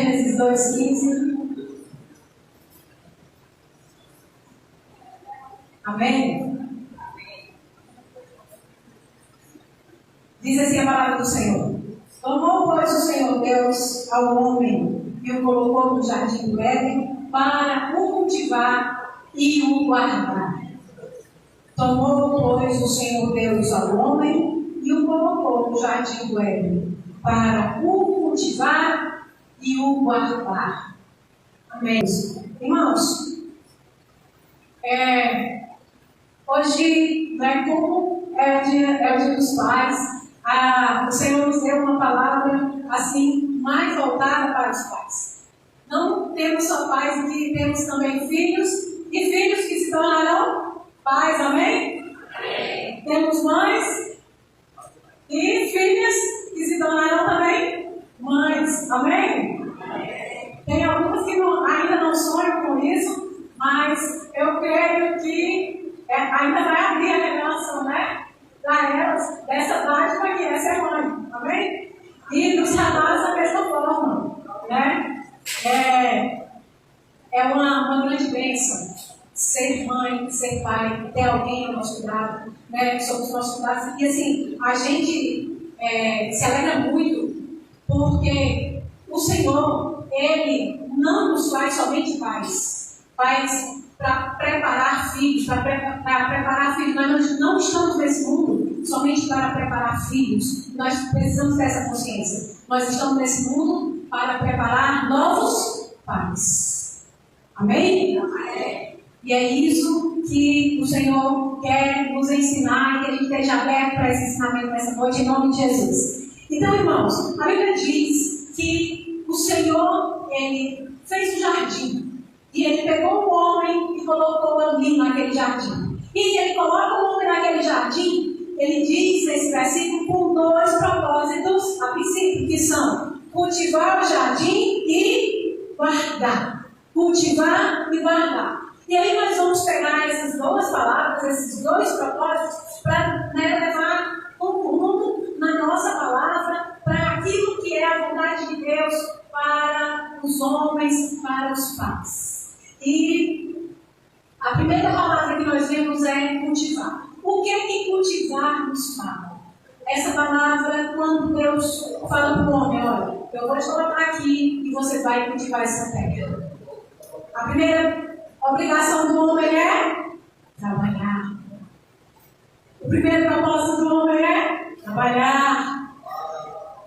Gênesis 2:15. Amém? Diz assim a palavra do Senhor: tomou, pois, o Senhor Deus ao homem e o colocou no jardim do Éden para o cultivar e o guardar. Tomou, pois, o Senhor Deus ao homem e o colocou no jardim do Éden para o cultivar e o guardar. Amém? Irmãos, hoje, como é o dia dos pais, o Senhor nos deu uma palavra assim, mais voltada para os pais. Não temos só pais aqui, temos também filhos, e filhos que se tornarão pais, amém? Amém. Temos mães e filhas que se tornarão também mães, amém? Amém. Tem algumas que ainda não sonham com isso, mas eu creio que ainda vai abrir a revelação, né? Para elas, dessa dádiva que é ser mãe, amém? E dos trabalhos da mesma forma, né? É uma grande bênção ser mãe, ser pai, ter alguém ao nosso lado, né? Somos nossos lados. E assim, a gente se alegra muito, porque o Senhor, Ele não nos faz somente pais para preparar filhos, para preparar filhos. Nós não estamos nesse mundo somente para preparar filhos. Nós precisamos dessa consciência. Nós estamos nesse mundo para preparar novos pais. Amém? Amém. E é isso que o Senhor quer nos ensinar e que a gente esteja aberto para esse ensinamento nessa noite, em nome de Jesus. Então, irmãos, a Bíblia diz que o Senhor, Ele fez um jardim. E Ele pegou o homem e colocou ali naquele jardim. E Ele coloca o homem naquele jardim, Ele diz nesse versículo, com dois propósitos a princípio, que são cultivar o jardim e guardar. Cultivar e guardar. E aí nós vamos pegar essas duas palavras, esses dois propósitos, para levar um rumo na nossa palavra, para aquilo que é a vontade de Deus para os homens, para os pais. E a primeira palavra que nós vemos é cultivar. O que é que cultivar nos fala? Essa palavra, quando Deus fala para o homem, olha, eu vou te colocar aqui e você vai cultivar essa terra. A primeira obrigação do homem é trabalhar. O primeiro propósito do homem é trabalhar.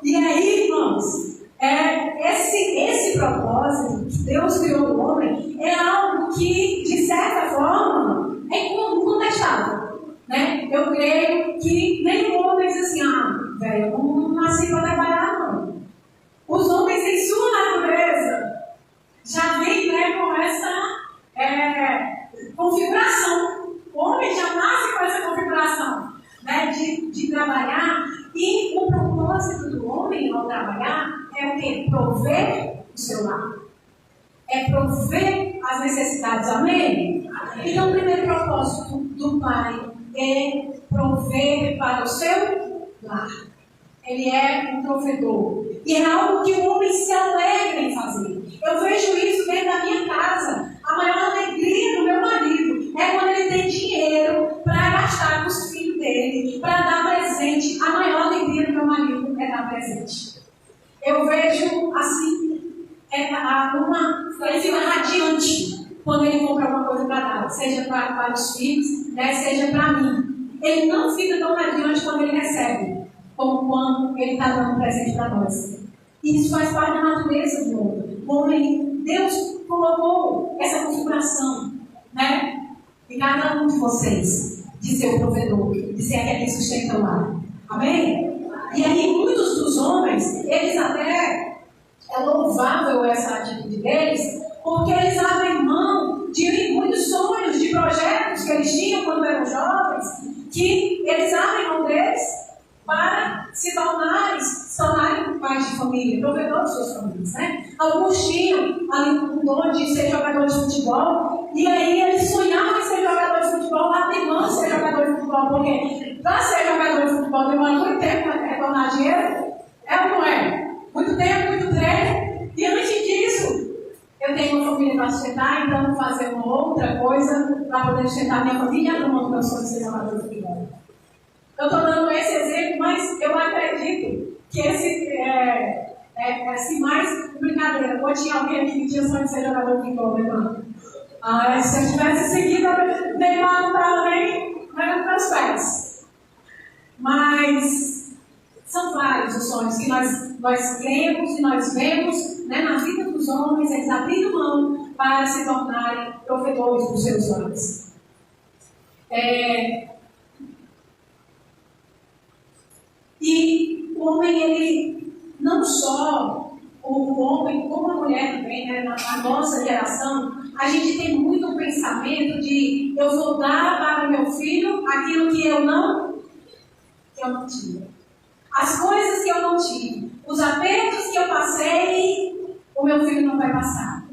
E aí, irmãos, esse propósito que Deus criou no homem é algo que, de certa forma, é incontestável. Né? Eu creio que nenhum homem diz assim, velho, eu não nasci para trabalhar, não. Os homens, em sua natureza, já vem, né, com essa configuração. O homem já nasce com essa configuração, né, de trabalhar. E o propósito do homem ao trabalhar é o quê? Prover o seu lar. É prover as necessidades. Amém? Amém. Então, o primeiro propósito do pai é prover para o seu lar. Ele é um provedor. E é algo que o homem se alegra em fazer. Eu vejo isso dentro da minha casa. A maior alegria do meu marido é quando ele tem dinheiro para gastar com os filhos dele, para dar presente. A maior alegria do meu marido é dar presente. Eu vejo assim, ele fica radiante quando ele compra alguma coisa para dar, seja para os filhos, né, seja para mim. Ele não fica tão radiante quando ele recebe, como quando ele está dando presente para nós. E isso faz parte da natureza do homem. O homem, Deus colocou essa configuração, né, em cada um de vocês, de ser o provedor, de ser aquele que sustenta o lar. Amém? E aí, muitos dos homens, eles até, é louvável essa atitude deles, porque eles abrem mão de muitos sonhos, de projetos que eles tinham quando eram jovens, que eles abrem mão deles para se tornarem pais de família, provedores de suas famílias, né? Alguns tinham ali um dom de ser jogador de futebol, e aí eles sonhavam em ser jogador de futebol, abrem mão de ser jogador de futebol, porque para ser jogador de futebol demora muito tempo para retornar dinheiro, é ou não é? Muito tempo, muito treino, e antes filho para sustentar, então vou fazer uma outra coisa para poder sustentar minha família e abrir mão dos meus sonhos de ser jogador de futebol. Eu estou dando esse exemplo, mas eu acredito que esse assim, mais brincadeira. Ou tinha alguém aqui que tinha sonho de ser jogador de futebol, Neymar? Se eu tivesse seguido, Neymar não estava nem nos meus pés. Mas são vários os sonhos que nós cremos e nós vemos, né, na vida dos homens, eles abrindo mão para se tornarem provedores dos seus lares. E o homem, ele não só o homem, como a mulher também, né, na nossa geração, a gente tem muito o pensamento de eu vou dar para o meu filho aquilo que eu não tive. As coisas que eu não tive, os apertos que eu passei, o meu filho não vai passar.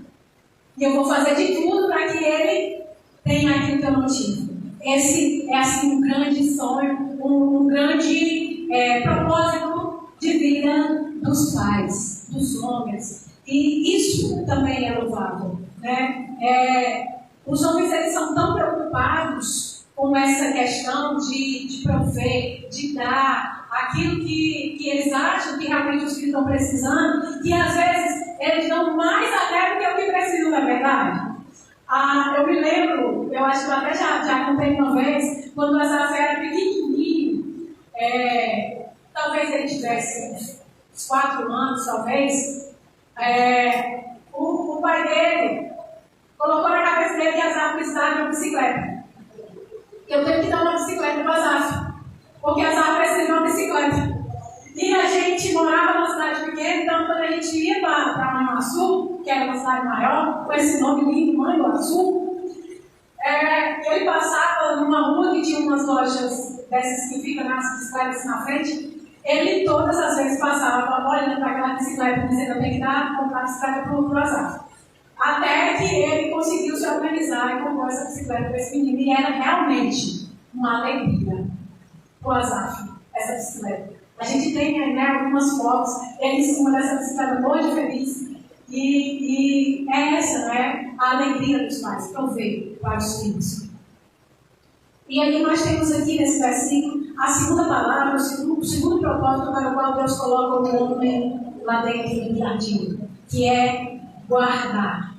E eu vou fazer de tudo para que ele tenha aquilo que eu não tive. Esse é assim um grande sonho, um grande propósito de vida dos pais, dos homens. E isso também é louvável, né? Os homens, eles são tão preocupados com essa questão de prover, de dar aquilo que eles acham que realmente os filhos estão precisando, que às vezes eles dão mais até do que o que precisam, não é verdade? Eu me lembro, eu acho que eu até já contei uma vez, quando o Azaf era pequenininho, talvez ele tivesse uns 4 anos, talvez, o pai dele colocou na cabeça dele que Azaf precisava de uma bicicleta. Eu tenho que dar uma bicicleta para o Azaf, porque Azaf precisa de uma bicicleta. E a gente morava numa cidade pequena, então quando a gente ia para Manhuaçu, que era uma cidade maior, com esse nome lindo, Manhuaçu, ele passava numa rua que tinha umas lojas dessas que ficam nas bicicletas na frente. Ele todas as vezes passava olhando para aquela bicicleta, dizendo: eu tenho que comprar a bicicleta para o Azaf. Até que ele conseguiu se organizar e comprou essa bicicleta para esse menino. E era realmente uma alegria para o Azaf, essa bicicleta. A gente tem, né, algumas fotos, ele em cima dessa bicicleta muito feliz. E é essa, né, a alegria dos pais, prover para os filhos. E aí nós temos aqui nesse versículo a segunda palavra, o segundo propósito para o qual Deus coloca o homem lá dentro do jardim, que é guardar.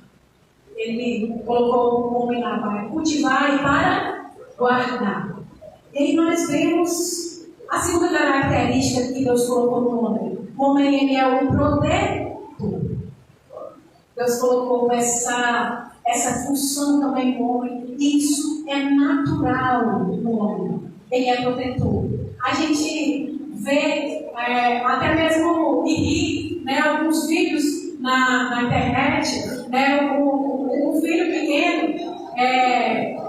Ele colocou o homem lá para cultivar e para guardar. E aí nós vemos a segunda característica que Deus colocou no homem. O homem, ele é um protetor. Deus colocou essa função também no homem. Isso é natural no homem. Ele é protetor. A gente vê, até mesmo né, alguns vídeos na internet, né, o filho pequeno,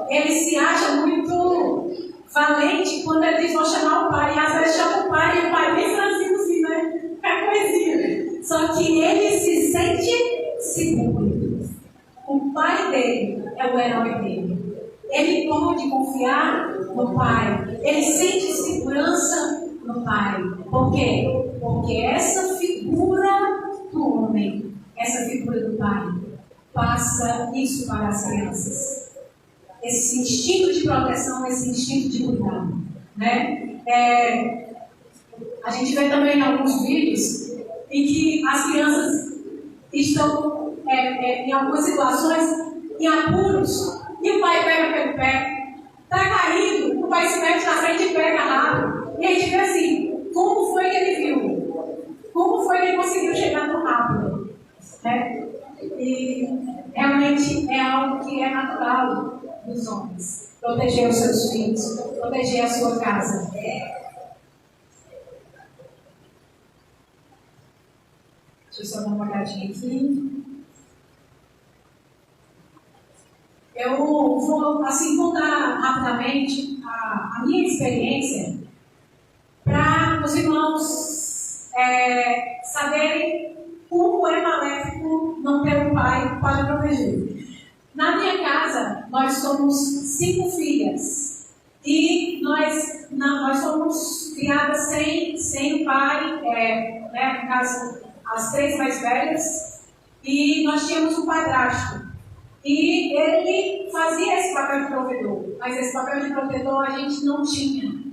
ele se acha muito valente quando ele diz: vou chamar o pai. E às vezes chama o pai e o pai bem franzinho assim, né? É coisinha. Só que ele se sente seguro. O pai dele é o herói dele. Ele pode confiar no pai. Ele sente segurança no pai. Por quê? Porque essa figura do homem, essa figura do pai, passa isso para as crianças. Esse instinto de proteção, esse instinto de cuidado, né? A gente vê também em alguns vídeos em que as crianças estão em algumas situações em apuros e o pai pega pelo pé, está caindo, o pai se mete na frente e pega rápido. E a gente vê assim: como foi que ele viu? Como foi que ele conseguiu chegar tão rápido? Né? E realmente é algo que é natural dos homens. Proteger os seus filhos, proteger a sua casa. Deixa eu só dar uma olhadinha aqui. Eu vou assim contar rapidamente a minha experiência para os irmãos saberem como é maléfico não ter um pai para proteger. Na minha casa, nós somos 5 filhas e nós somos criadas sem o pai, né, no caso, as 3 mais velhas, e nós tínhamos um padrasto. E ele fazia esse papel de provedor, mas esse papel de protetor a gente não tinha.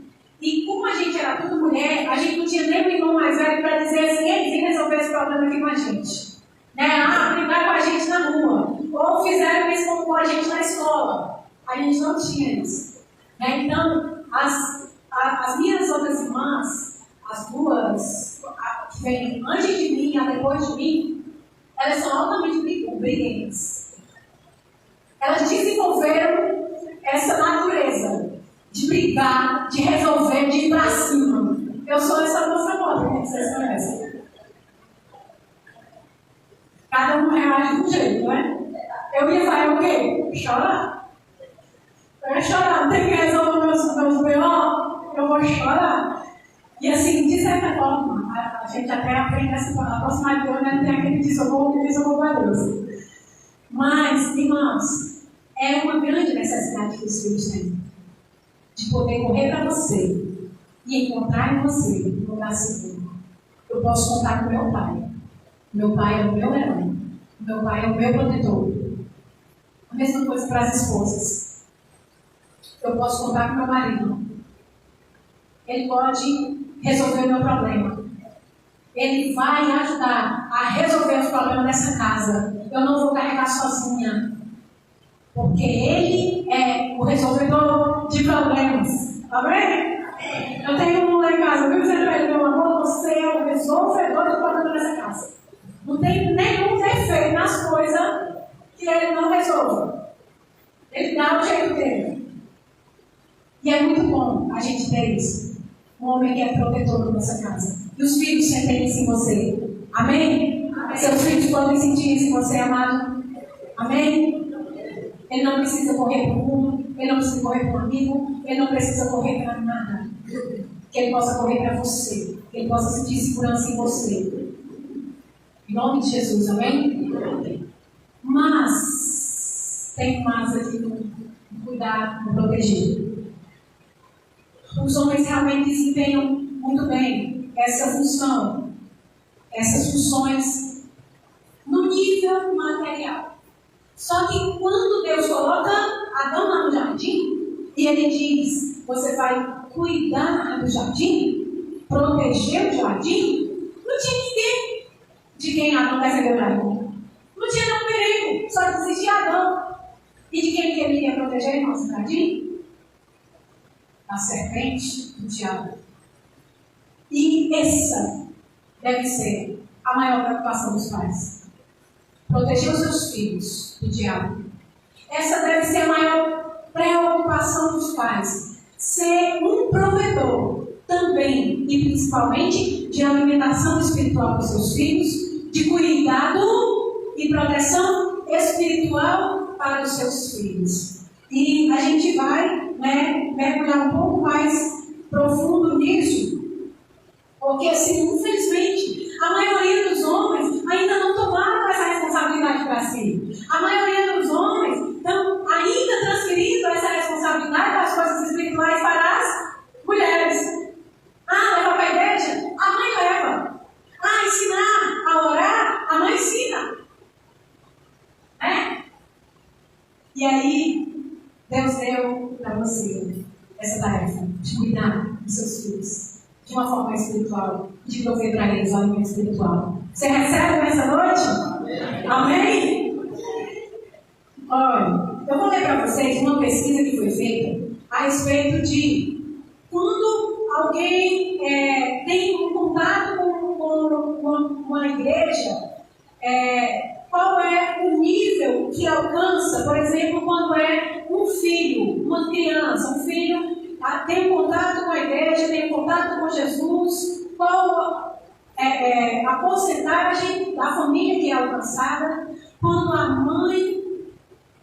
E como a gente era tudo mulher, a gente não tinha nem um irmão mais velho para dizer assim, ele vem resolver esse problema aqui com a gente. Né? Ah, brigaram com a gente na rua. Ou fizeram isso com a gente na escola. A gente não tinha isso. Né? Então, as minhas outras irmãs, as duas que vêm antes de mim e depois de mim, elas são altamente briguentas. Elas desenvolveram essa natureza de brigar, de resolver, de ir pra cima. Eu sou essa moça moda, que vocês conhecem. Cada um reage de um jeito, né? Eu ia fazer o quê? Chorar. Eu ia chorar, não tem que resolver meus B.O., eu vou chorar. E assim, de certa forma, a gente até aprende essa palavra, a próxima de Deus, né? Tem aquele que diz, eu vou a Deus. Mas, irmãos, é uma grande necessidade que os filhos têm. De poder correr para você e encontrar em você um lugar seguro. Eu posso contar com meu pai. Meu pai é o meu herói. Meu pai é o meu protetor. A mesma coisa para as esposas. Eu posso contar com meu marido. Ele pode resolver o meu problema. Ele vai ajudar a resolver os problemas dessa casa. Eu não vou carregar sozinha. Porque ele é o resolvedor de problemas. Amém? Eu tenho um lá em casa, viu? Você vai meu amor, você é o resolvedor de problemas dessa casa. Não tem nenhum defeito nas coisas que ele não resolva. Ele dá o jeito dele. E é muito bom a gente ter isso. Um homem que é protetor da nossa casa. E os filhos sentem isso em você. Amém? Amém. Seus filhos podem sentir isso em você, amado. Amém? Ele não precisa correr para o mundo, ele não precisa correr para um amigo, ele não precisa correr para nada. Que ele possa correr para você, que ele possa sentir segurança em você. Em nome de Jesus, amém? Mas, tem mais aqui no cuidar, no proteger. Os homens realmente desempenham muito bem essa função, essas funções no nível material. Só que quando Deus coloca Adão lá no jardim, e ele diz, você vai cuidar do jardim, proteger o jardim, não tinha ninguém de quem Adão recebeu o jardim. Não tinha nenhum perigo, só existia Adão. E de quem ele queria proteger o nosso jardim? A serpente do diabo. E essa deve ser a maior preocupação dos pais. Proteger os seus filhos do diabo. Essa deve ser a maior preocupação dos pais. Ser um provedor também e principalmente de alimentação espiritual para os seus filhos, de cuidado e proteção espiritual para os seus filhos. E a gente vai mergulhar um pouco mais profundo nisso, porque assim, infelizmente, a maioria dos homens ainda não tomaram essa responsabilidade para si. A maioria dos homens estão ainda transferindo essa responsabilidade das coisas espirituais para as mulheres. Ah, leva para a igreja? A mãe leva. Ah, ensinar a orar? A mãe ensina. E aí, Deus deu para você essa tarefa de cuidar dos seus filhos de uma forma espiritual, de prover para eles o alimento espiritual. Você recebe nessa noite? Amém? Olha, eu vou ler para vocês uma pesquisa que foi feita a respeito de quando alguém tem um contato com uma igreja, qual é o nível que alcança, por exemplo, quando é um filho, uma criança, um filho tem um contato com a igreja, tem um contato com Jesus, qual é a porcentagem da família que é alcançada, quando a mãe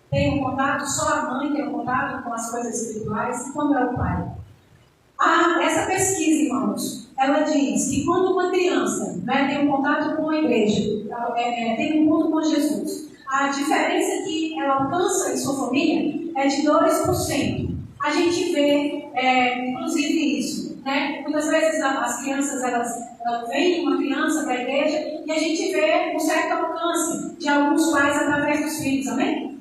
tem um contato, só a mãe tem um contato com as coisas espirituais, e quando é o pai. Essa pesquisa, irmãos, ela diz que quando uma criança tem um contato com a igreja, tem um encontro com Jesus, a diferença que ela alcança em sua família é de 2%. A gente vê, inclusive, isso. Muitas vezes as crianças, elas vêm uma criança para a igreja e a gente vê um certo alcance de alguns pais através dos filhos, amém?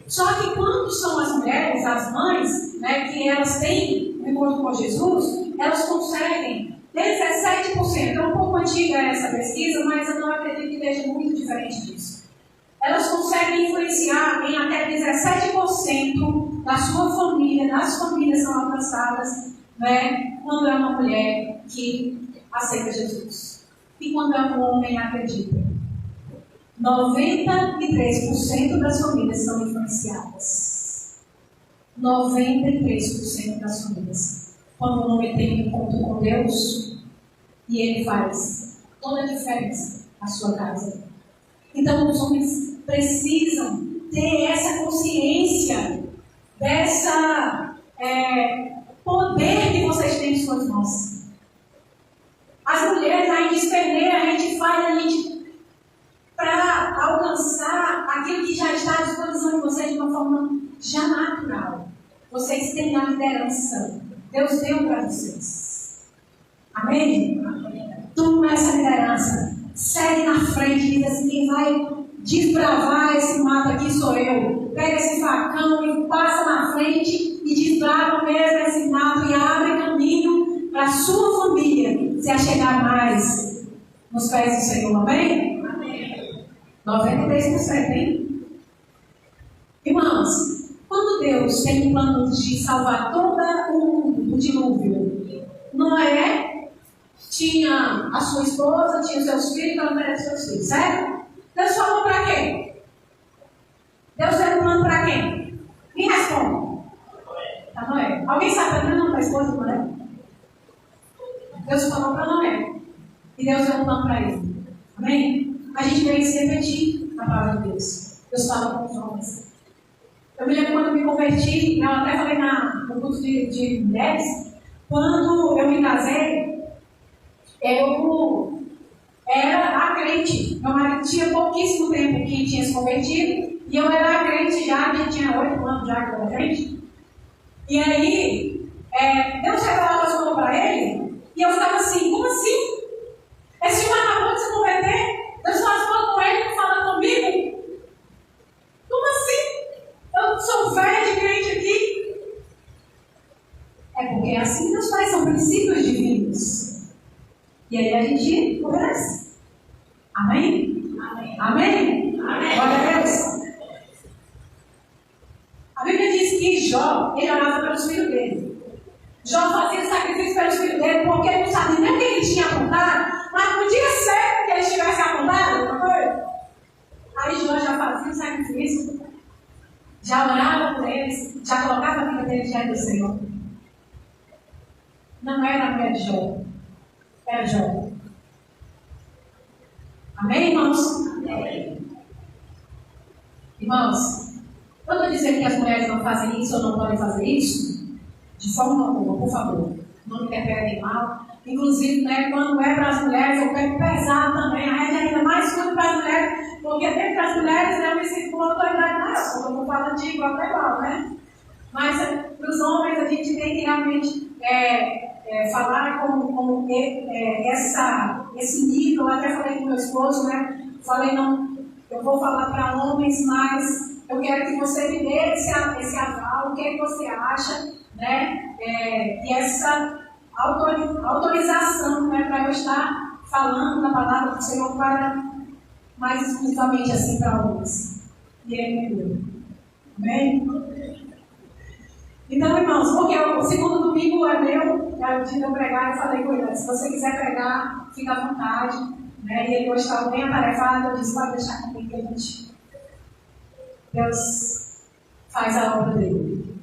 Só que quando são as mulheres, as mães, né, que elas têm um encontro com Jesus, elas conseguem 17%. É um pouco antiga essa pesquisa, mas eu não acredito que esteja muito diferente disso. Elas conseguem influenciar em até 17% da sua família, das famílias são alcançadas, né, quando é uma mulher que aceita Jesus. E quando é um homem acredita. 93% das famílias são influenciadas. 93% das famílias. Quando o homem tem um encontro com Deus, e ele faz toda a diferença na sua casa. Então, os homens precisam ter essa consciência, dessa poder que vocês têm em suas mãos. As mulheres, a gente esperneia, a gente faz, para alcançar aquilo que já está à disposição de vocês de uma forma já natural. Vocês têm a liderança. Deus deu para vocês. Amém? Toma essa liderança. Segue na frente e diz assim: quem vai desbravar esse mato aqui sou eu. Pega esse facão e passa na frente e desbrava mesmo esse mato e abre caminho para a sua família se achegar mais nos pés do Senhor. Amém? 93%, hein? Irmãos, quando Deus tem um plano de salvar todo o mundo do dilúvio, Noé tinha a sua esposa, tinha os seus filhos, ela era seus filhos, certo? Deus falou para quem? Deus deu um plano para quem? Me responde. Para Noé. Alguém sabe o nome da esposa de Noé? Deus falou para Noé. E Deus deu um plano para ele. Amém? A gente veio se repetir na palavra de Deus. Deus fala com os homens. Eu me lembro quando eu me converti, eu até falei no curso de mulheres, quando eu me casei, eu era a crente. Meu marido tinha pouquíssimo tempo que tinha se convertido, e eu era a crente já, que tinha 8 anos já que eu era crente. E aí, Deus revelava as coisas para ele, e eu ficava assim: como assim? Esse homem acabou de se converter? Deus falou com ele, não fala comigo? Como assim? Eu sou velha de crente aqui. É porque é assim que Deus faz, são princípios divinos. E aí a gente obedece. Amém? Amém? Amém? Amém. Glória a Deus. A Bíblia diz que Jó, ele orava pelos filhos dele. Jó fazia sacrifício pelos filhos dele porque ele não sabia nem o que ele tinha apontado, mas no dia certo que ele tivesse apontado, não foi? Aí Jó já fazia o sacrifício, já orava por eles, já colocava a vida dele diante do Senhor. Não era a mulher de Jó, era Jó. Amém, irmãos? Amém. Irmãos, eu estou dizendo que as mulheres não fazem isso ou não podem fazer isso? De forma alguma, por favor, não me interpretem mal. Inclusive, né, quando é para as mulheres, eu pego pesado também. A rede ainda mais quando para as mulheres, porque dentro das mulheres eu me sinto com autoridade maior, porque eu não falo de igual para igual, né? Mas para os homens a gente tem que realmente falar com esse nível. Eu até falei com meu esposo, né? Falei, não, eu vou falar para homens, mas eu quero que você me dê esse aval, o que você acha, né? E essa autorização, né, para eu estar falando da palavra do Senhor para mais exclusivamente assim para homens. E ele me deu. Amém? Então, irmãos, porque o segundo domingo é meu, é o dia de eu pregar, eu falei com ele: se você quiser pregar, fica à vontade. Né? E ele hoje estava bem atarefado, eu disse: pode deixar comigo que a gente. Deus faz a obra dele.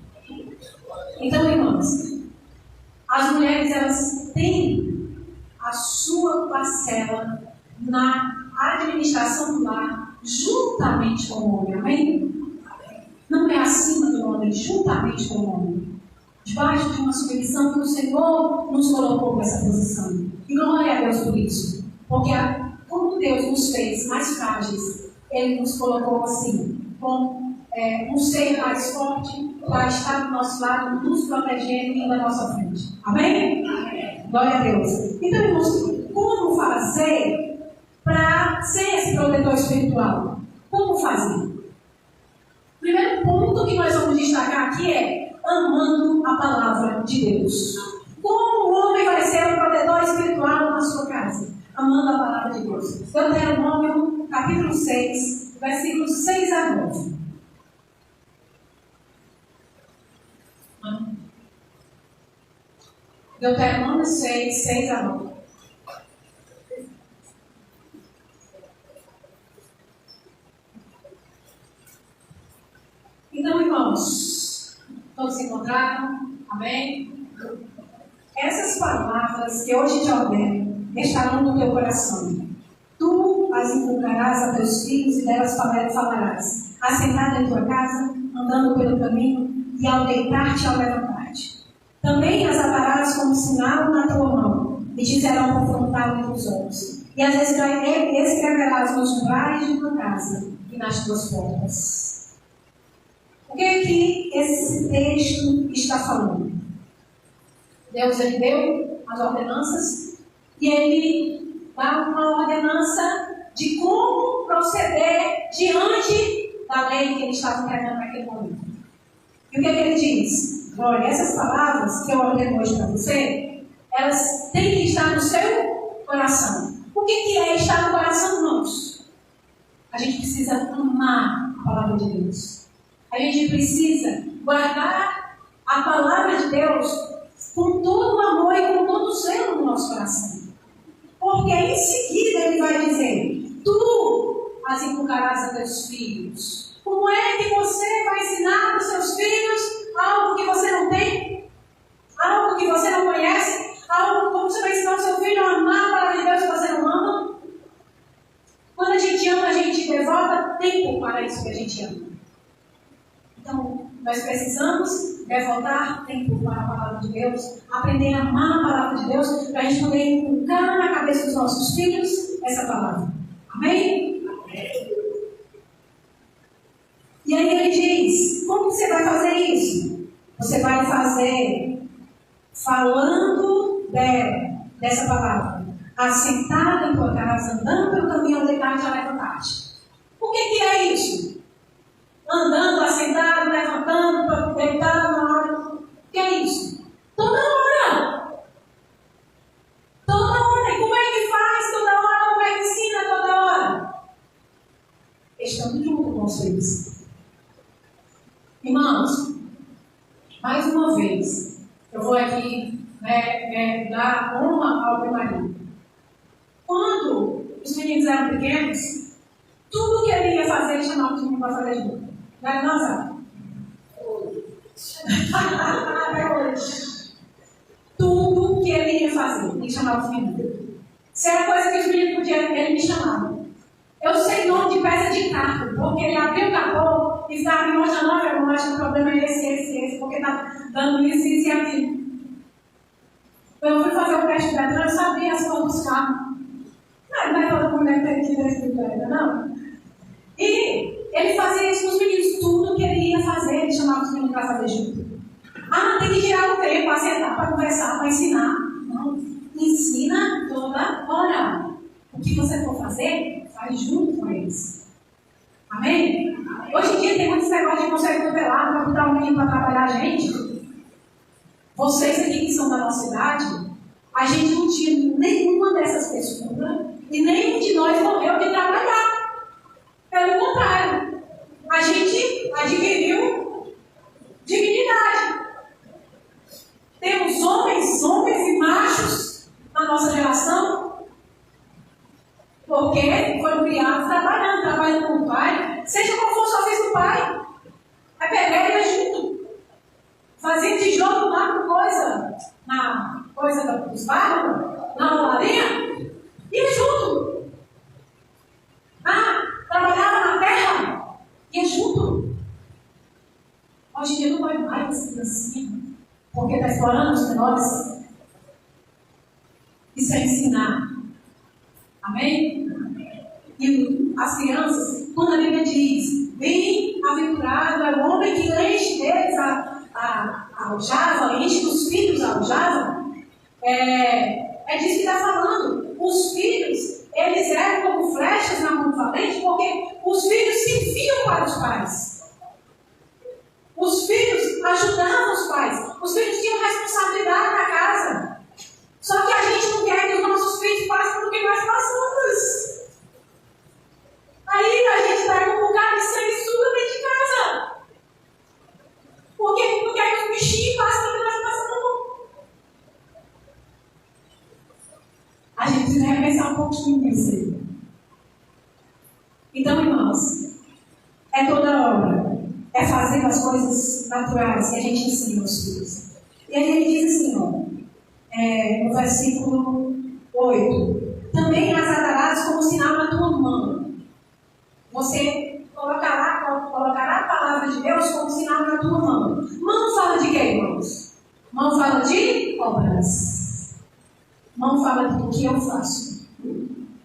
Então, irmãos, as mulheres, elas têm a sua parcela na administração do lar, juntamente com o homem. Amém? Não é acima do homem, juntamente com o homem. Debaixo de uma submissão que o Senhor nos colocou nessa posição. E glória a Deus por isso. Porque como Deus nos fez mais frágeis, Ele nos colocou assim, com um ser mais forte, para estar do nosso lado, nos protegendo e indo à nossa frente. Amém? Amém. Glória a Deus. Então, irmãos, como fazer para ser esse protetor espiritual? Como fazer? Primeiro primeiro ponto que nós vamos destacar aqui é amando a palavra de Deus. Como o homem vai ser um protetor espiritual na sua casa? Amando a palavra de Deus. Deuteronômio, capítulo 6, versículos 6 a 9. Deuteronômio 6, 6 a 9. Então, irmãos, todos se encontraram? Amém? Essas palavras que hoje te ordeno estarão no teu coração. Tu as inculcarás a teus filhos e delas falarás, assentado em tua casa, andando pelo caminho, e ao deitar-te e ao levantar-te. Também as atarás como sinal na tua mão, e te serão por frontal entre os olhos. E as escreverás nos umbrais de tua casa e nas tuas portas. O que é que esse texto está falando? Deus, ele deu as ordenanças e ele dá uma ordenança de como proceder diante da lei que ele estava pregando naquele momento. E o que é que ele diz? Olha, essas palavras que eu ordeno hoje para você, elas têm que estar no seu coração. O que é estar no coração, irmãos? A gente precisa amar a palavra de Deus. A gente precisa guardar a palavra de Deus com todo o amor e com todo o zelo no nosso coração. Porque em seguida ele vai dizer: tu as inculcarás a teus filhos. Como é que você vai ensinar para os seus filhos algo que você não tem? Algo que você não conhece? Como você vai ensinar o seu filho a amar a palavra de Deus que você não ama? Quando a gente ama, a gente devota tempo para isso que a gente ama. Então, nós precisamos devotar tempo para a palavra de Deus, aprender a amar a palavra de Deus, para a gente poder inculcar na cabeça dos nossos filhos essa palavra. Amém? Amém. E aí ele diz: como você vai fazer isso? Você vai fazer falando dessa palavra, assentado em tua casa, andando pelo caminho ao deitar-te e ao levantar-te. O que é isso? Andando, assentado, levantando, deitado na hora. O que é isso? Toda hora. Toda hora. E como é que faz toda hora? Como é que ensina toda hora? Estamos juntos com vocês. Irmãos, mais uma vez, eu vou aqui dar honra ao meu marido. Quando os meninos eram pequenos, tudo que ele ia fazer, ele chamava os meninos para fazer junto. Vai lançar. Até hoje. Tudo que ele ia fazer, ele chamava os meninos. Se era coisa que os meninos podiam, ele me chamava. Eu sei nome de peça de carro, porque ele abriu o capô e estava me mostrando: olha, eu acho que o problema é esse, porque está dando isso e aquilo. Eu fui fazer o teste de pedra, eu sabia as cores dos carros. Não é todo mundo deve ter tido esse pedra, não. E ele fazia isso com os meninos, tudo que ele ia fazer, ele chamava os meninos para fazer junto. Ah, tem que tirar o tempo para sentar, para conversar, para ensinar. Não, ensina toda hora. O que você for fazer, faz junto com eles. Amém? Hoje em dia tem muitos negócios de conselho tutelado para botar um menino para trabalhar a gente. Vocês aqui que são da nossa idade, a gente não tinha nenhuma dessas pessoas e nenhum de nós morreu de trabalhar. Pelo contrário, a gente adquiriu dignidade. Temos homens e machos na nossa geração, porque foram criados trabalhando com o pai, seja qual for o ofício do pai. É pegar ele junto. Fazer tijolo lá na coisa dos barros, na olaria, e junto. Trabalhava na terra, ia junto. Hoje em dia não vai mais assim, porque está explorando os menores. Isso é ensinar. Amém? E as crianças, quando a Bíblia diz: bem-aventurado é o homem que enche deles a aljava, enche dos filhos a aljava, é disso que está falando. Os filhos, eles eram como flechas na mão do valente, porque os filhos se enfiam para os pais. Então, irmãos, é toda hora, é fazer as coisas naturais que a gente ensina aos filhos. E aí ele diz assim, ó, no versículo 8, também as atarás como sinal na tua mão. Você colocará a palavra de Deus como sinal na tua mão. Mão fala de quê, irmãos? Mão fala de obras. Mão fala do que eu faço.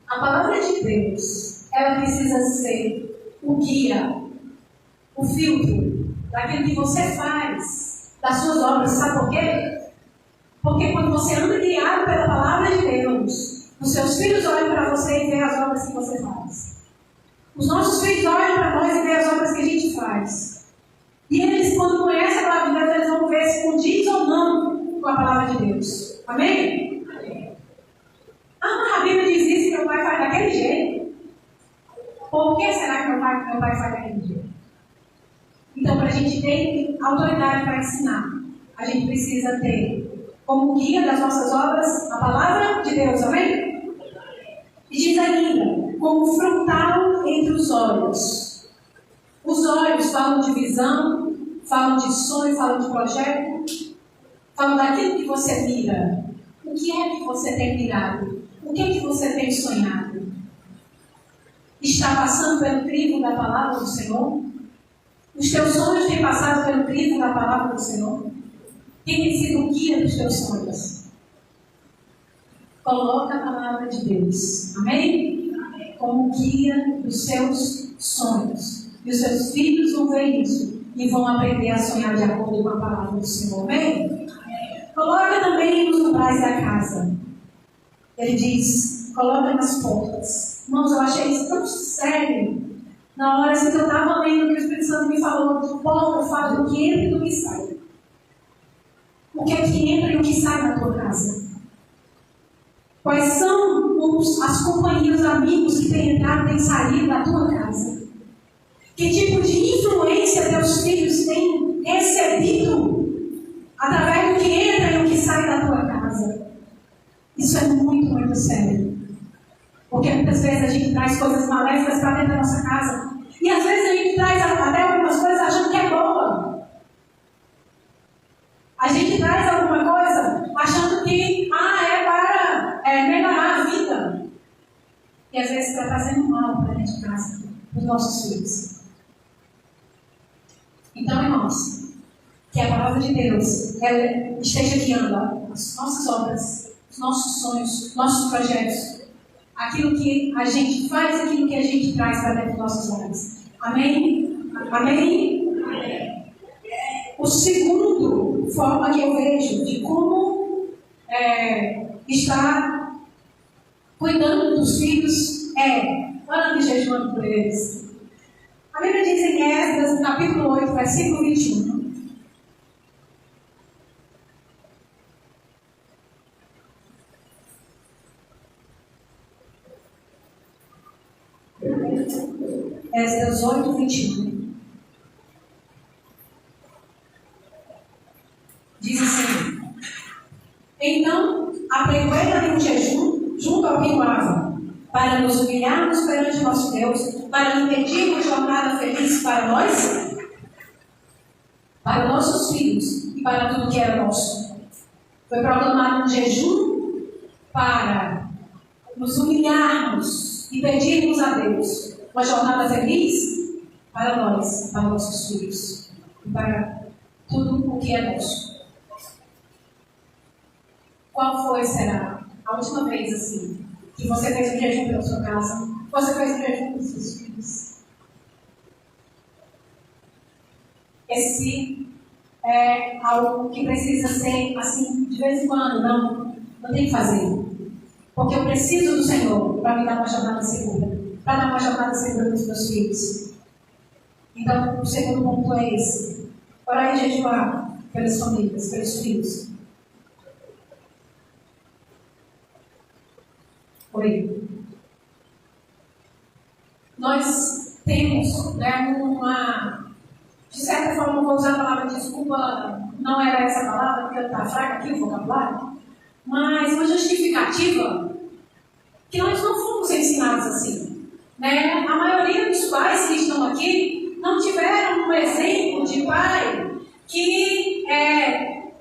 A palavra de Deus, ela precisa ser o guia, o filtro daquilo que você faz, das suas obras. Sabe por quê? Porque quando você anda guiado pela palavra de Deus, os seus filhos olham para você e veem as obras que você faz. Os nossos filhos olham para nós e veem as obras que a gente faz. E eles, quando conhecem a palavra de Deus, eles vão ver se condiz ou não com a palavra de Deus. Amém? Amém. A Bíblia diz isso, que meu pai faz daquele jeito. Por que será que meu pai faz daquele jeito? Então, para a gente ter autoridade para ensinar, a gente precisa ter como guia das nossas obras a palavra de Deus, amém? E diz ainda, como frontal entre os olhos. Os olhos falam de visão, falam de sonho, falam de projeto, falam daquilo que você mira. O que é que você tem mirado? O que é que você tem sonhado? Está passando pelo crivo da palavra do Senhor? Os teus sonhos têm passado pelo crivo da palavra do Senhor? Quem tem sido o guia dos teus sonhos? Coloca a palavra de Deus, amém? Como guia dos seus sonhos. E os seus filhos vão ver isso e vão aprender a sonhar de acordo com a palavra do Senhor, amém? Coloca também nos umbrais da casa. Ele diz, coloca nas portas. Irmãos, eu achei isso tão sério. Na hora assim, que eu estava lendo, que o Espírito Santo me falou, de porta, fala do que entra e do que sai. O que é que entra e o que sai da tua casa? Quais são as companhias, os amigos que têm entrado e têm saído da tua casa? Que tipo de influência teus filhos têm recebido através do que entra e o que sai da tua casa? Isso é muito, muito sério. Porque muitas vezes a gente traz coisas maléficas para dentro da nossa casa. E às vezes a gente traz até algumas coisas achando que é boa. A gente traz alguma coisa achando que é para melhorar a vida. E às vezes está trazendo mal para dentro de casa, para os nossos filhos. Então, irmãos, que a palavra de Deus ela esteja guiando as nossas obras, os nossos sonhos, nossos projetos, aquilo que a gente faz, aquilo que a gente traz para dentro dos nossos lares. Amém? Amém? Amém. O segundo forma que eu vejo de como estar cuidando dos filhos orando e jejuando por eles. A Bíblia diz em Esdras, no capítulo 8, versículo 21. Esdras 8, 21. Diz assim: então, apregoei-lhe um jejum junto ao rio Ava, para nos humilharmos perante nosso Deus, para impedir uma jornada feliz para nós, para nossos filhos e para tudo que era nosso. Foi proclamado um jejum para nos humilharmos e pedirmos a Deus uma jornada feliz para nós, para nossos filhos e para tudo o que é nosso. Qual foi, será, a última vez assim que você fez um jejum pela sua casa? Você fez um jejum pelos seus filhos? Esse é algo que precisa ser assim, de vez em quando. Não tem que fazer. Porque eu preciso do Senhor para me dar uma jornada segura. Para dar uma jornada segura dos meus filhos. Então, o segundo ponto é esse. Orar e jejuar pelas famílias, pelos filhos. Oi. Nós temos de certa forma, vou usar a palavra desculpa, não era essa palavra, porque está fraca aqui o vocabulário, mas uma justificativa que nós não fomos ensinados assim. Né? A maioria dos pais que estão aqui não tiveram um exemplo de pai que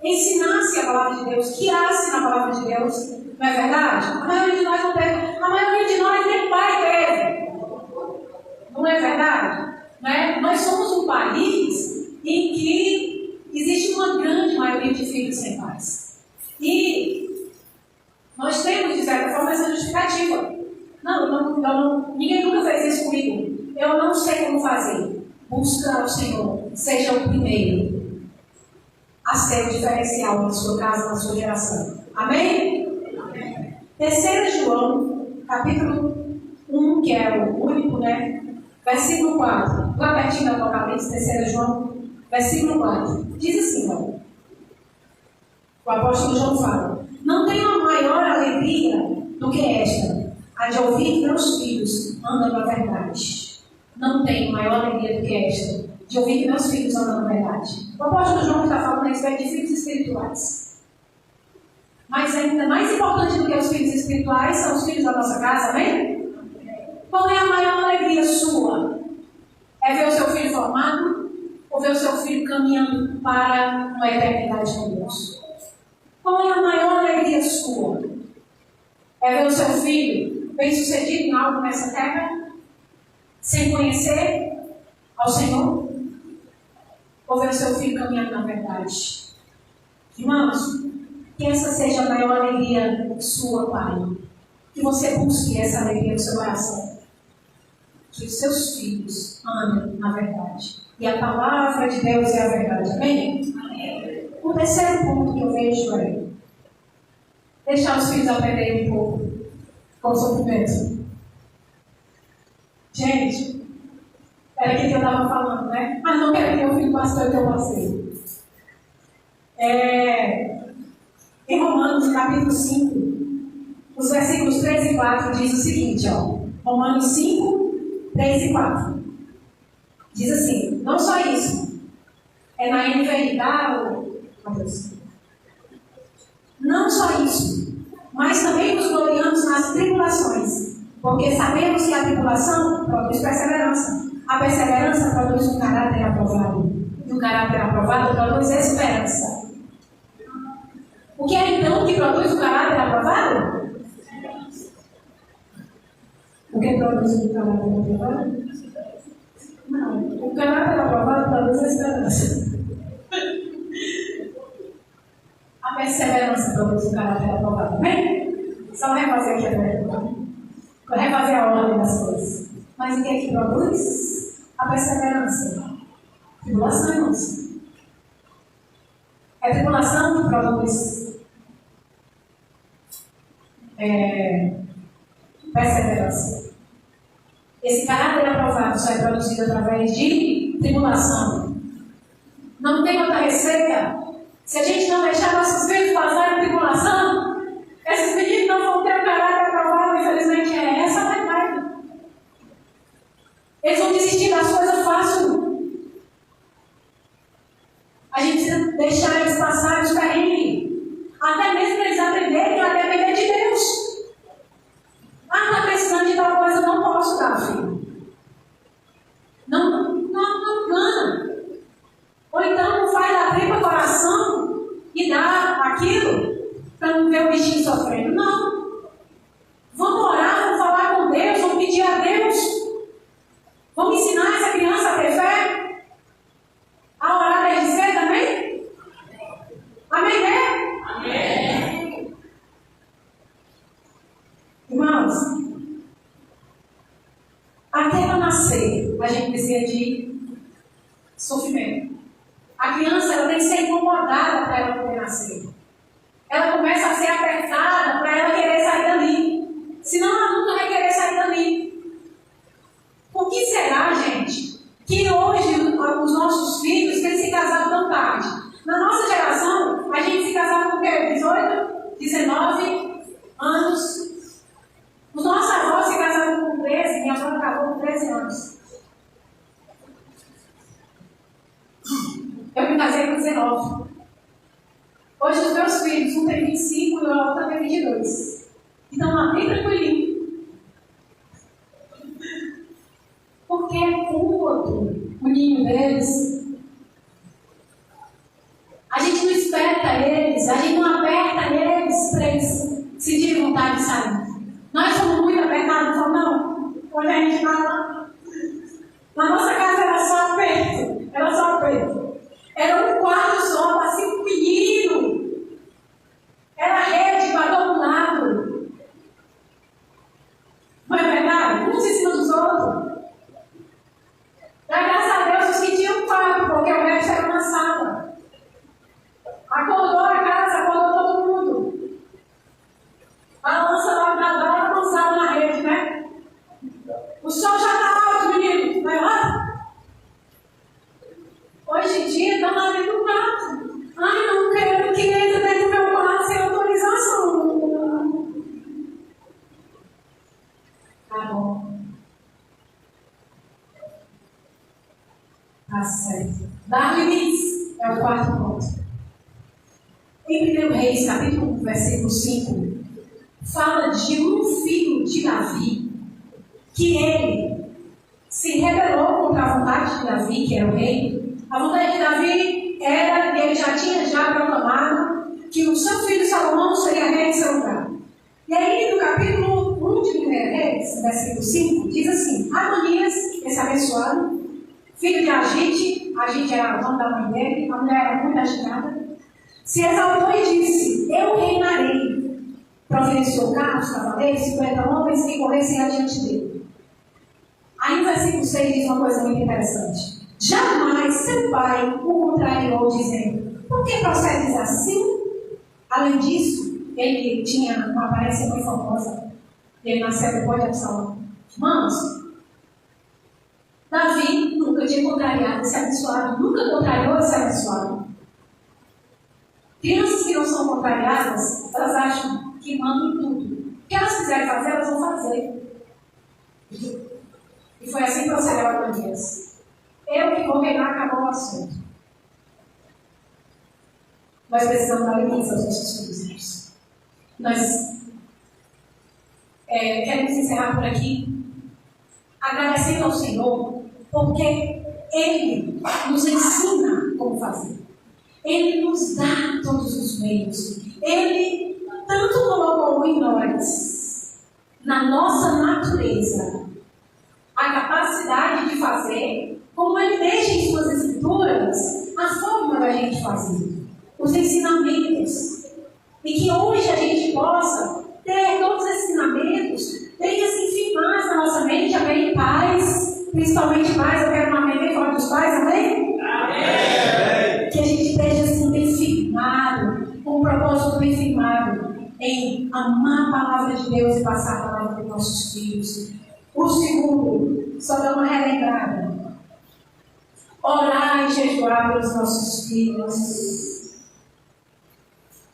ensinasse a palavra de Deus, que asse na palavra de Deus. Não é verdade? A maioria de nós não teve. A maioria de nós nem pai teve. Não é verdade? Né? Nós somos um país em que existe uma grande maioria de filhos sem pais. E nós temos, de certa forma, essa justificativa. Ninguém nunca fez isso comigo. Eu não sei como fazer. Busca ao Senhor. Seja o primeiro a ser o diferencial na sua casa, na sua geração. Amém? 3 João, capítulo 1, que é o único, né? Versículo 4. Lá pertinho do Apocalipse, 3 João, versículo 4. Diz assim, ó. O apóstolo João fala: não tenho maior alegria do que esta, a de ouvir que meus filhos andam na verdade. Não tenho maior alegria do que esta, de ouvir que meus filhos andam na verdade. O apóstolo João está falando a respeito de filhos espirituais. Mas ainda mais importante do que os filhos espirituais são os filhos da nossa casa, amém? Qual é a maior alegria sua? É ver o seu filho formado ou ver o seu filho caminhando para uma eternidade com Deus? Qual é a maior alegria sua? É ver o seu filho bem-sucedido em algo nessa terra, sem conhecer ao Senhor? Ou ver o seu filho caminhando na verdade? Irmãos, que essa seja a maior alegria sua, Pai. Que você busque essa alegria no seu coração. Que os seus filhos andem na verdade. E a palavra de Deus é a verdade. Amém? Amém. O terceiro ponto que eu vejo é deixar os filhos aprenderem um pouco com o sofrimento. Gente, era aquilo que eu estava falando, né? Ah, não quero que meu filho passe pelo que eu passei. Em Romanos, capítulo 5, os versículos 3 e 4 diz o seguinte, ó. Romanos 5, 3 e 4. Diz assim, não só isso. É na NVI, tá? Não só isso, mas também nos gloriamos nas tribulações, porque sabemos que a tribulação produz perseverança. A perseverança produz um caráter aprovado. E o caráter aprovado produz esperança. O que é então que produz o caráter aprovado? O que produz o caráter aprovado? Não, o caráter aprovado produz a esperança. A perseverança produz o caráter aprovado. Bem, só refazer aqui a pergunta. Refazer a ordem das coisas. Mas o que é que produz? A perseverança. Tribulação, irmãos. É a tribulação que produz perseverança. Esse caráter aprovado só é produzido através de tribulação. Não tem outra receita. Se a gente não deixar nossos filhos passarem tribulação, esses meninos não vão ter o caráter aprovado. Infelizmente é essa a verdade. Eles vão desistir das coisas fáceis. A gente precisa deixar eles passarem os perrengues. Até mesmo eles aprenderem a depender de Deus. Ah, está precisando de tal coisa, não posso dar, filho. Não engana. Ou então não faz abrir para o coração e dar aquilo para não ver o bichinho sofrendo. Não. Vamos orar, vamos falar com Deus, vamos pedir a Deus. Vamos ensinar essa criança a ter fé. A orar desde cedo, amém? Amém, né? Amém. Irmãos, até ela nascer, a gente precisa de sofrimento. A criança ela tem que ser incomodada para ela poder nascer. Ela começa a ser apertada para ela querer sair dali. Senão ela nunca vai querer sair dali. Por que será, gente, que hoje os nossos filhos têm se casado tão tarde? Na nossa geração, a gente se casava com o quê? 18, 19 anos. Os nossos avós se casaram com 13, minha avó casou com 13 anos. Eu me casei com 19. Hoje os meus filhos, um tem 25 e o outro tem 22. Então, lá bem tranquilinho. outro o ninho deles. A gente não espeta eles, a gente não aperta eles para eles sentirem vontade de sair. Nós somos muito apertados, não. Quando a gente fala, na nossa casa era só aperto, Era um quarto só para 5 meninos. Era rede para todo lado. Não é verdade? Uns em cima dos outros. Dá graças a Deus os que tinham um quarto, porque o resto era uma sala. Acordou a casa, acordou todo mundo. Balança lá para lá, avançava na rede, né? O sol já está alto, menino. Vai lá. Hoje em dia, estão lá dentro do quarto. Ai, não quero que entre dentro do meu quarto sem autorização. Tá bom. Tá certo. Dar limites é o quarto ponto. Em 1 Reis, capítulo 1, versículo 5, fala de um filho de Davi, que ele se rebelou contra a vontade de Davi, que era o rei. A vontade de Davi era, ele já tinha proclamado, que o seu filho Salomão seria rei em seu lugar. E aí, no capítulo 1 de 1 Reis, versículo 5, diz assim: Adonias, esse abençoado, filho de Agite era o nome da mãe dele, a mulher era muito agitada, se exaltou e disse: Eu reinarei. Providenciou carros, cavaleiros, 50 homens que corressem adiante dele. Aí o versículo 6 diz uma coisa muito interessante. Jamais seu pai o contrariou, dizendo: Por que procedes assim? Além disso, ele tinha uma aparência muito famosa. Ele nasceu depois de Absalão. Irmãos, Davi nunca tinha contrariado esse abençoado, nunca contrariou esse abençoado. Crianças que não são contrariadas, elas acham que mandam em tudo. O que elas quiserem fazer, elas vão fazer. E foi assim que procedeu a Deus. Eu que vou reinar, acabou o assunto. Nós precisamos dar limites aos nossos filhos. Nós queremos encerrar por aqui, agradecendo ao Senhor, porque Ele nos ensina como fazer. Ele nos dá todos os meios. Ele tanto colocou em nós, na nossa natureza, a capacidade de fazer, como Ele deixa em suas escrituras a forma da gente fazer, os ensinamentos. E que hoje a gente possa ter todos os ensinamentos bem assim firmados na nossa mente, amém? Pais, principalmente pais, eu quero uma amém bem forte dos pais, amém? Amém! Que a gente esteja assim bem firmado, com um propósito bem firmado em amar a palavra de Deus e passar a palavra para os nossos filhos. O segundo, só dar uma relembrada. Orar e jejuar pelos nossos filhos.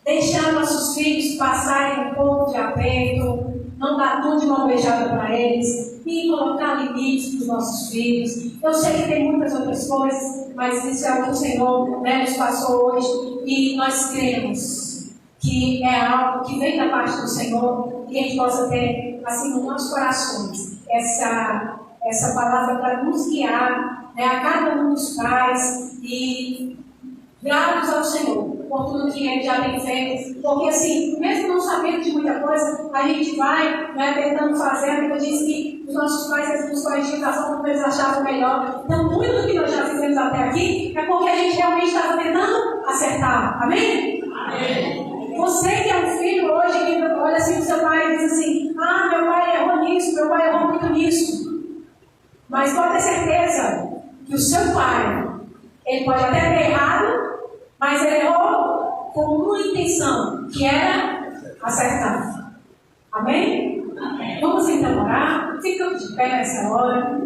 Deixar nossos filhos passarem um pouco de aperto, não dar tudo de mão beijada para eles, e colocar limites para os nossos filhos. Eu sei que tem muitas outras coisas, mas isso é o que o Senhor nos passou hoje, e nós cremos que é algo que vem da parte do Senhor, e a gente possa ter, assim, nos nossos corações, essa palavra para nos guiar, a cada um dos pais, e gratos ao Senhor por tudo que Ele já tem feito, porque assim, mesmo não sabendo de muita coisa, a gente vai tentando fazer. Eu disse que os nossos pais eles nos corrigiam da forma como eles achavam melhor. Então, muito do que nós já fizemos até aqui é porque a gente realmente estava tentando acertar. Amém? Amém. Você que é um filho hoje, que olha assim para o seu pai e diz assim: ah, meu pai errou nisso, meu pai errou muito nisso. Mas pode ter certeza que o seu pai, ele pode até ter errado, mas ele errou com uma intenção, que era acertar. Amém? Amém. Vamos então orar. Ficamos de pé nessa hora.